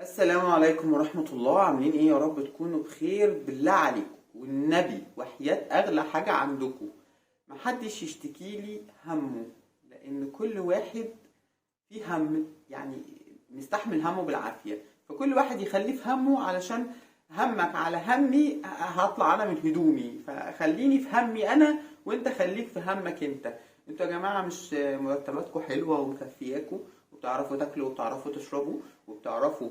السلام عليكم ورحمة الله. عاملين ايه؟ يا رب تكونوا بخير. بالله عليكم والنبي وحياة اغلى حاجة عندكم محدش يشتكي لي همه، لان كل واحد فيه هم، يعني نستحمل همه بالعافية. فكل واحد يخليه في همه، علشان همك على همي هطلع انا من هدومي. فخليني في همي انا وانت خليك في همك انت. انتوا يا جماعة مش مرتباتكم حلوة ومكفياكوا وبتعرفوا تاكلوا وبتعرفوا تشربوا وبتعرفوا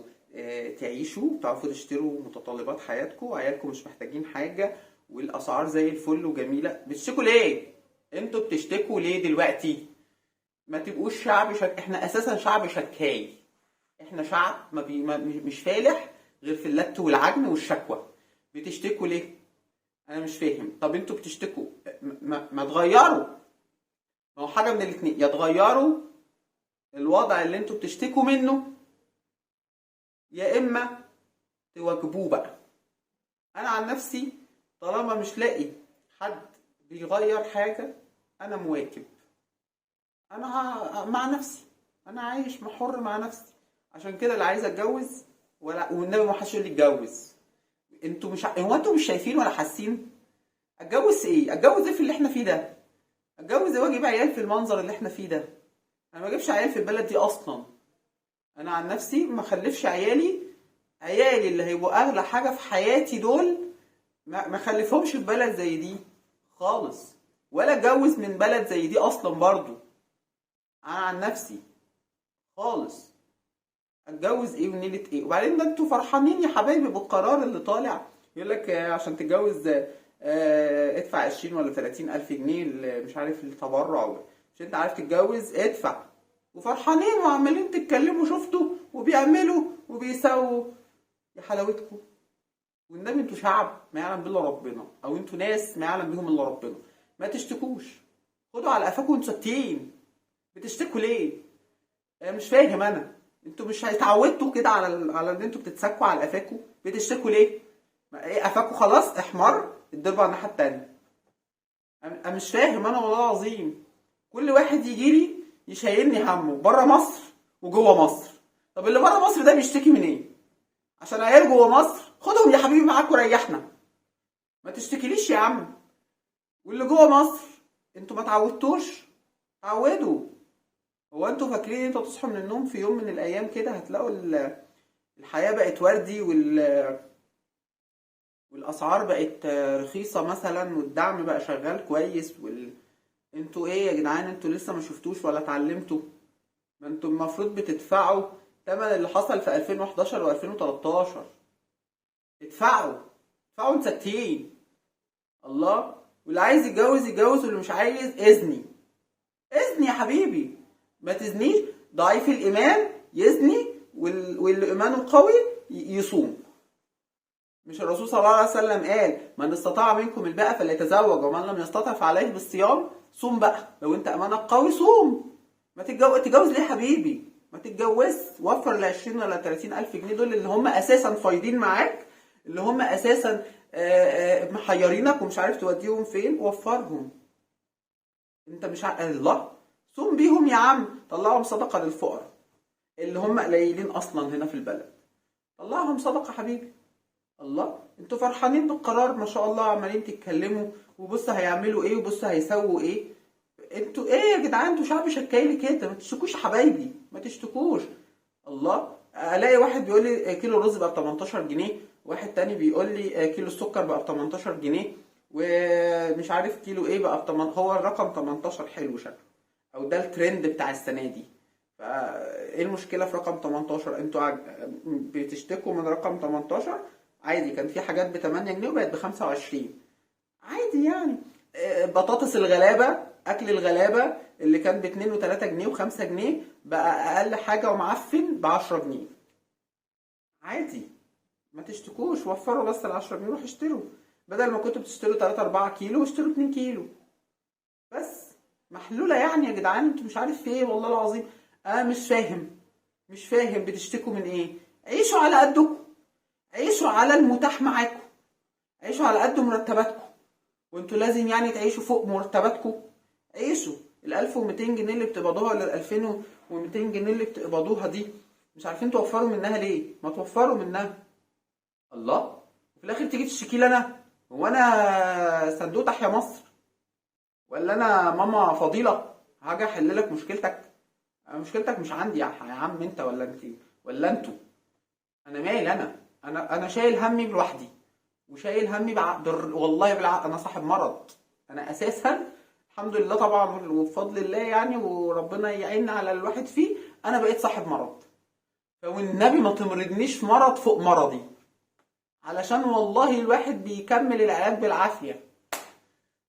تعيشوا وبتعرفوا تشتروا متطلبات حياتكم، وعيالكم مش محتاجين حاجة والاسعار زي الفل وجميلة. بتشتكوا ليه؟ انتوا بتشتكوا ليه دلوقتي؟ ما تبقوش شعب احنا اساسا شعب شكاي. احنا شعب مش فالح غير في اللت والعجن والشكوى. بتشتكوا ليه؟ انا مش فاهم. طب انتوا بتشتكوا، ما تغيروا. ما هو حاجه من الاتنين، يا تغيروا الوضع اللي انتوا بتشتكوا منه، يا اما تواجبوه بقى. انا عن نفسي طالما مش لاقي حد بيغير حاجه، انا مواكب. انا مع نفسي، انا عايش حر مع نفسي. عشان كده لا عايز اتجوز ولا، والنبي ما حدش يقول لي اتجوز. انتوا مش هو انتوا مش شايفين ولا حاسين؟ اتجوز ايه؟ اتجوز ايه في اللي احنا فيه ده؟ اتجوز ايه واجيب عيال في المنظر اللي احنا فيه ده؟ انا ما اجيبش عيال في البلد دي اصلا. انا عن نفسي ما اخلفش عيالي اللي هيبقوا اغلى حاجه في حياتي دول، ما اخلفهمش في بلد زي دي خالص، ولا اتجوز من بلد زي دي اصلا برضو. انا عن نفسي خالص اتجوز ايه ونيلة ايه؟ وبعدين ده انتوا فرحانين يا حبايبي بالقرار اللي طالع. يقول لك عشان تتجوز ادفع 20 ولا 30 الف جنيه مش عارف التبرع. مش انت عارف تتجوز؟ ادفع. وفرحانين وعمالين تتكلموا، شفتوا وبيعملوا وبيسووا. يا حلاوتكم. والنبي انتوا شعب ما يعلم بالله ربنا، او انتوا ناس ما يعلم بهم الا ربنا. ما تشتكوش، خدوا على قفاكم وانتوا ساكتين. بتشتكوا ليه؟ مش فاهم انا. انتوا مش اتعودتوا كده على ان انتوا بتتسكوا على قفاكوا؟ بتشتكوا ليه؟ ايه قفاكوا خلاص احمر؟ اتضربوا على الناحيه التانيه. انا مش فاهم انا والله العظيم. كل واحد يجي لي يشيلني همه بره مصر وجوه مصر. طب اللي بره مصر ده بيشتكي من ايه؟ عشان عيال جوه مصر خدهم يا حبيبي معاك وريحنا. ما تشتكيليش يا عم. واللي جوه مصر انتوا ما تعودتوش؟ تعودوا. هو انتوا فاكرين انتوا تصحوا من النوم في يوم من الايام كده هتلاقوا الحياة بقت وردي والاسعار بقت رخيصة مثلا، والدعم بقى شغال كويس انتوا ايه يا جدعان؟ انتوا لسه ما شفتوش ولا اتعلمتوا؟ ما انتوا المفروض بتدفعوا تمن اللي حصل في 2011 و2013. ادفعوا انتوا ساكتين. الله. واللي عايز يتجوز يتجوز، واللي مش عايز اذني يا حبيبي. ما تزنيش. ضعيف الايمان يزني، واللي ايمانه قوي يصوم. مش الرسول صلى الله عليه وسلم قال من استطاع منكم الباءة فليتزوج ومن لم يستطع فعليه بالصيام؟ صوم بقى لو انت ايمانك قوي، صوم. ما تتجوز ليه يا حبيبي؟ ما تتجوز. وفر ال 20 ولا 30 الف جنيه دول اللي هم اساسا فايضين معاك، اللي هم اساسا محيرينك ومش عارف توديهم فين. وفرهم. انت مش الله. صوم بيهم يا عم. طلعهم صدقة للفقراء اللي هم قليلين اصلا هنا في البلد. طلعهم صدقة حبيبي. الله. انتوا فرحانين بالقرار ما شاء الله، عمالين تتكلموا وبص هيعملوا ايه وبص هيسووا ايه. انتوا ايه يا جدعان؟ انتوا شعب شكايلي كده. ما تشتكوش يا حبايبي، ما تشتكوش. الله. الاقي واحد بيقول لي كيلو الرز بقى ب 18 جنيه، واحد تاني بيقول لي كيلو السكر بقى ب 18 جنيه، ومش عارف كيلو ايه بقى ب 8. هو الرقم 18 حلو شكله، او ده الترند بتاع السنه دي. فايه المشكله في رقم 18؟ انتوا بتشتكوا من رقم 18 عادي. كان في حاجات ب 8 جنيه وبقت ب 25 عادي يعني. بطاطس الغلابه، اكل الغلابه اللي كان ب 2 و3 جنيه و5 جنيه بقى اقل حاجه ومعفن ب 10 جنيه عادي. ما تشتكوش. وفروا بس ال 10 جنيه. روحوا اشتروا. بدل ما كنتوا بتشتروا 3 4 كيلو اشتروا 2 كيلو بس. محلوله يعني يا جدعان. انتوا مش عارف في ايه والله العظيم. انا مش فاهم بتشتكوا من ايه. عيشوا على قدكم، عيشوا على المتاح معاكم، عيشوا على قد مرتباتكم. وانتوا لازم يعني تعيشوا فوق مرتباتكم؟ عيشوا. ال 1200 جنيه اللي بتقبضوها ولا ال 2200 جنيه اللي بتقبضوها دي مش عارفين توفروا منها ليه؟ ما توفروا منها. الله، وفي الاخر تيجي تشتكي لي انا؟ هو انا صندوق تحيا مصر؟ ولا انا ماما فضيله هاجي احل لك مشكلتك؟ مشكلتك مش عندي يا عم انت ولا انت ولا انتوا. انا مالي؟ انا شايل همي لوحدي، وشايل همي والله بالعقل. انا صاحب مرض، انا اساسا الحمد لله طبعا وبفضل الله يعني، وربنا يعيننا على الواحد فيه. انا بقيت صاحب مرض، فوالنبي ما تمرضنيش في مرض فوق مرضي، علشان والله الواحد بيكمل العلاج بالعافيه.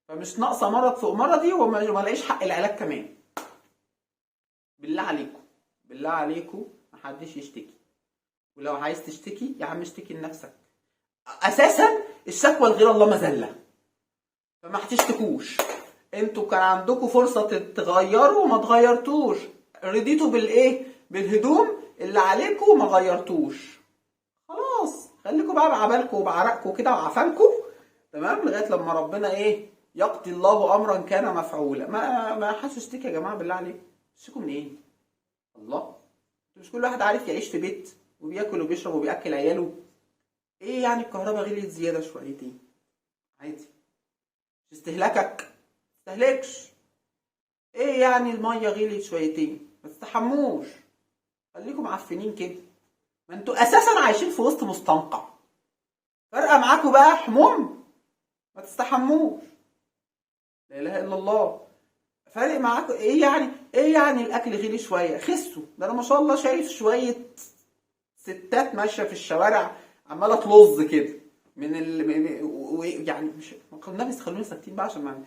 فمش ناقصه مرض فوق مرضي وما لاقيش حق العلاج كمان. بالله عليكم، بالله عليكم محدش يشتكي. ولو عايز تشتكي يا عم اشتكي لنفسك. اساسا الشكوى لغير الله مذله، فما هتشتكوش. انتوا كان عندكم فرصه تغيروا وما تغيرتوش. رضيتوا بالايه؟ بالهدوم اللي عليكم وما غيرتوش. خلاص خليكم بقى بعبالكم وبعرقكم كده وعفانكم، تمام، لغايه لما ربنا ايه؟ يقضي الله امرا كان مفعولا. ما حدش يشتكي يا جماعه، بالله عليكم. تشتكوا من ايه؟ الله، مش كل واحد عارف يعيش في بيت وبياكل وبيشرب وبياكل عياله؟ ايه يعني الكهرباء غليت زياده شويتين؟ عادي. مش استهلاكك؟ متستهلكش. ايه يعني الميه غليت شويتين؟ ما تستحموش. خليكم معفنين كده. ما انتوا اساسا عايشين في وسط مستنقع، فارقه معاكم بقى حموم؟ ما تستحموش. لا اله الا الله. فارق معاكم ايه يعني؟ ايه يعني الاكل غلي شويه؟ خسوا. ده انا ما شاء الله شايف شويه ستات ماشيه في الشوارع عماله تلظ كده من يعني مش النبي خلونا ساكتين بقى عشان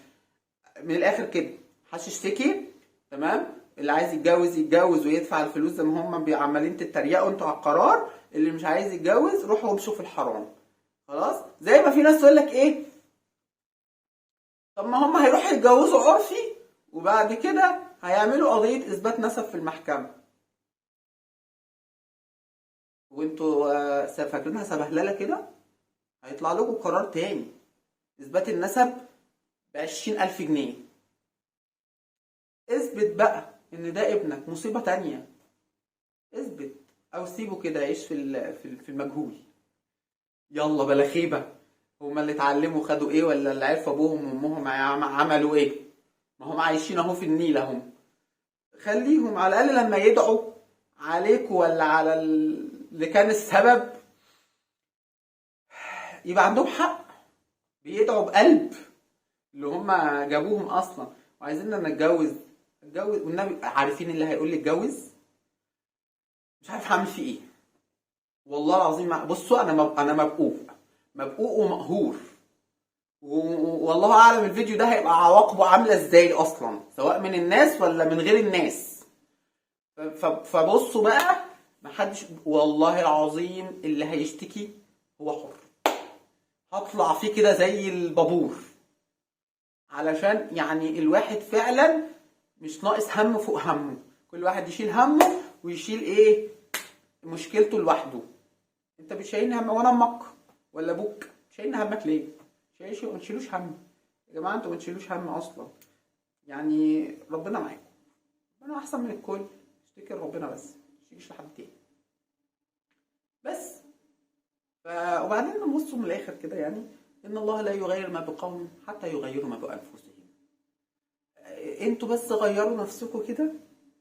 من الاخر كده محدش يشتكي، تمام. اللي عايز يتجوز يتجوز ويدفع الفلوس زي ما هم عمالين تتريقوا انتوا على القرار. اللي مش عايز يتجوز روحوا امشوا في الحرام. خلاص. زي ما في ناس تقول لك ايه؟ طب ما هم هيروحوا يتجوزوا عرفي وبعد كده هيعملوا قضيه اثبات نسب في المحكمه، وانتوا فاكرينها سبهلله كده؟ هيطلع لكم قرار تاني. اثبات النسب ب20,000 جنيه. اثبت بقى ان ده ابنك، مصيبة تانية. اثبت او سيبه كده يعيش في المجهول. يلا بلا خيبة. هما اللي اتعلموا خدوا ايه؟ ولا اللي عرفوا ابوهم وامهم عملوا ايه؟ ما هم عايشين اهو في النيل اهو. خليهم على الاقل لما يدعوا عليكوا ولا على اللي كان السبب يبقى عندهم حق، بيدعوا بقلب اللي هم جابوهم اصلا وعايزيننا نتجوز. والنبي عارفين اللي هيقول لي اتجوز مش عارف هعمل فيه ايه. والله العظيم بصوا انا مبقوق ومقهور. والله اعلم الفيديو ده هيبقى عواقبه عامله ازاي اصلا، سواء من الناس ولا من غير الناس. فبصوا بقى، محدش والله العظيم اللي هيشتكي هو حر. هطلع فيه كده زي البابور، علشان يعني الواحد فعلا مش ناقص هم فوق همه. كل واحد يشيل همه ويشيل ايه؟ مشكلته لوحده. انت مش شايلني هم وانا امك ولا ابوك؟ شايلني همك ليه؟ ما تشيلوش هم يا جماعه. انتوا ما تشيلوش هم اصلا. يعني ربنا معاكم، ربنا احسن من الكل. اشتكي لربنا بس، ما تشتكيش لحد تاني بس. وبعدين نبصوا من الاخر كده يعني، ان الله لا يغير ما بقوم حتى يغيروا ما بانفسهم. انتوا بس غيروا نفسكم كده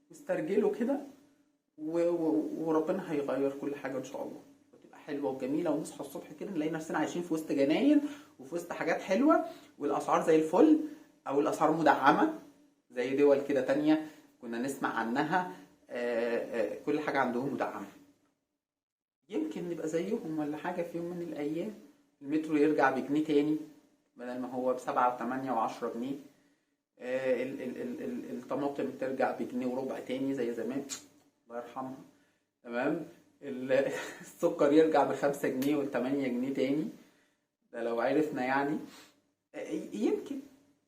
واسترجلوا كده وربنا هيغير كل حاجه ان شاء الله، وتبقى حلوه وجميله. ونصحى الصبح كده نلاقي نفسنا عايشين في وسط جناين وفي وسط حاجات حلوه، والاسعار زي الفل، او الاسعار مدعمه زي دول كده تانية كنا نسمع عنها. كل حاجه عندهم مدعمه. يمكن نبقى زيهم ولا حاجه في يوم من الايام. المترو يرجع بجنيه تاني بدل ما هو ب7 و8 و10 جنيه. الطماطم ترجع بجنيه وربع تاني زي زمان، الله يرحمها، تمام. السكر يرجع ب5 جنيه و8 جنيه تاني. ده لو عرفنا يعني.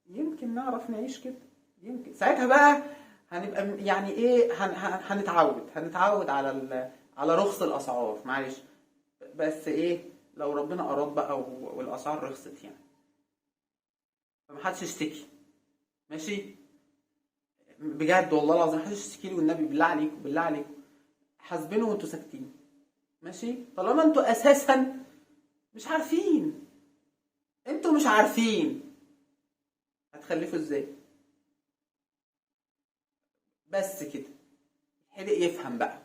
يمكن نعرف نعيش كده. يمكن ساعتها بقى هنبقى يعني ايه، هنتعود على رخص الاسعار. معلش بس ايه، لو ربنا اراد بقى والاسعار رخصت يعني، فمحدش يشتكي. ماشي بجد والله العظيم محدش يشتكي لي والنبي. بالله عليكم بالله عليكم حاسبينه وانتوا ساكتين. ماشي؟ طالما انتوا اساسا مش عارفين، انتوا مش عارفين هتخلفوا ازاي؟ بس كده. حلق يفهم بقى.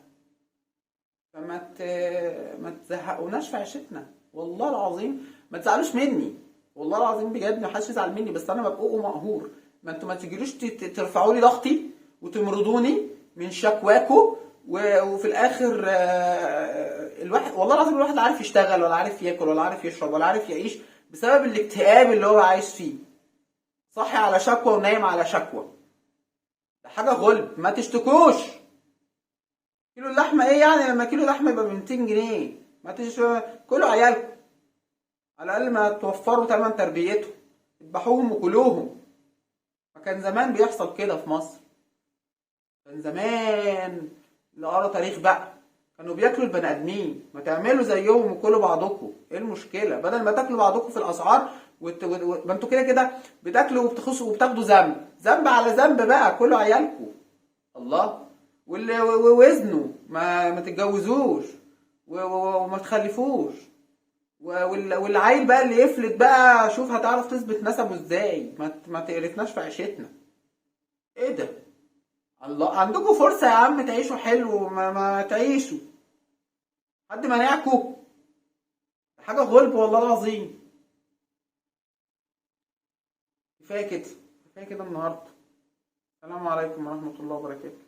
فما ما تزهقوناش في عيشتنا، والله العظيم ما تزعلوش مني، والله العظيم بجد ما حدش يزعل مني، بس انا ببقى مقهور. ما انتوا ما تجيلوش ترفعوا لي ضغطي وتمرضوني من شكواكوا، وفي الاخر الواحد والله العظيم الواحد لا عارف يشتغل ولا عارف ياكل ولا عارف يشرب ولا عارف يعيش بسبب الاكتئاب اللي هو عايش فيه. صاحي على شكوى ونايم على شكوى. ده حاجه غلب، ما تشتكوش. كيلو اللحمه ايه يعني لما كيلو لحمه يبقى ب 200 جنيه؟ ما كلوا عيالكم، على الاقل ما توفروا ثمن تربيتهم، اذبحوهم وكلوهم. ما كان زمان بيحصل كده في مصر، كان زمان اللي قرا تاريخ بقى كانوا بياكلوا البني ادمين. ما تعملوا زيهم وكلوا بعضكم، ايه المشكله؟ بدل ما تاكلوا بعضكم في الاسعار ما انتوا كده كده بتاكلوا وبتخصوا وبتاخدوا ذنب على ذنب بقى. كلوا عيالكم الله. واللي وزنوا ما تتجوزوش وما تخلفوش. والعيل بقى اللي يفلت بقى شوف هتعرف تثبت نسبه ازاي. ما تقرفناش في عيشتنا. ايه ده؟ الله، عندكم فرصة يا عم تعيشوا حلو، ما تعيشوا. حد مانعكوا؟ حاجة غلب والله العظيم. كفاية كده، كفاية كده النهاردة. السلام عليكم ورحمة الله وبركاته.